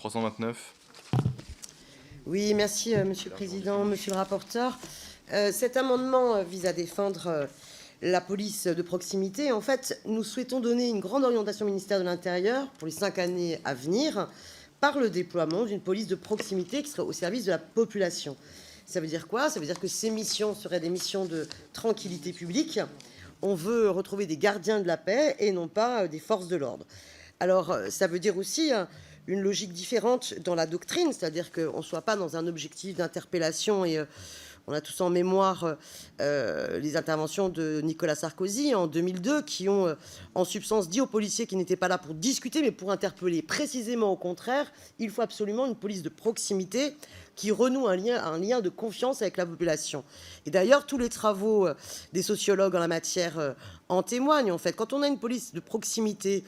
329. Oui, merci, Monsieur le Président, Monsieur le rapporteur. Cet amendement vise à défendre la police de proximité. En fait, nous souhaitons donner une grande orientation au ministère de l'Intérieur pour les 5 années à venir par le déploiement d'une police de proximité qui serait au service de la population. Ça veut dire quoi? Ça veut dire que ces missions seraient des missions de tranquillité publique. On veut retrouver des gardiens de la paix et non pas des forces de l'ordre. Alors, ça veut dire aussi une logique différente dans la doctrine, c'est-à-dire qu'on ne soit pas dans un objectif d'interpellation et on a tous en mémoire les interventions de Nicolas Sarkozy en 2002 qui ont en substance dit aux policiers qui n'étaient pas là pour discuter mais pour interpeller. Précisément au contraire, il faut absolument une police de proximité qui renoue un lien de confiance avec la population. Et d'ailleurs, tous les travaux des sociologues en la matière en témoignent. En fait, quand on a une police de proximité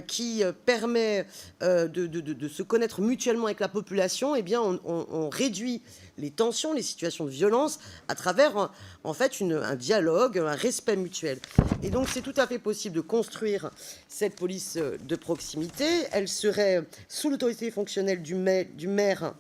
qui permet de se connaître mutuellement avec la population, eh bien, on réduit les tensions, les situations de violence à travers en fait un dialogue, un respect mutuel. Et donc, c'est tout à fait possible de construire cette police de proximité. Elle serait sous l'autorité fonctionnelle du maire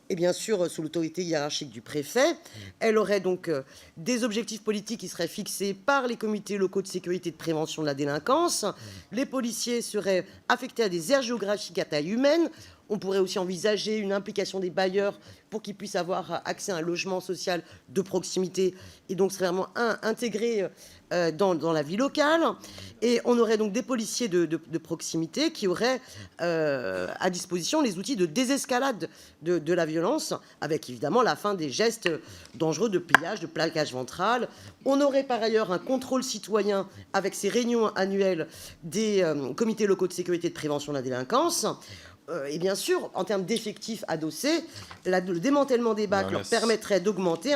et bien sûr sous l'autorité hiérarchique du préfet. Elle aurait donc des objectifs politiques qui seraient fixés par les comités locaux de sécurité et de prévention de la délinquance. Les policiers seraient affectés à des aires géographiques à taille humaine. On pourrait aussi envisager une implication des bailleurs pour qu'ils puissent avoir accès à un logement social de proximité et donc serait vraiment intégré dans la vie locale. Et on aurait donc des policiers de proximité qui auraient à disposition les outils de désescalade de la violence, avec évidemment la fin des gestes dangereux de pillage, de plaquage ventral. On aurait par ailleurs un contrôle citoyen avec ces réunions annuelles des comités locaux de sécurité et de prévention de la délinquance. Et bien sûr, en termes d'effectifs adossés, le démantèlement des BAC leur permettrait d'augmenter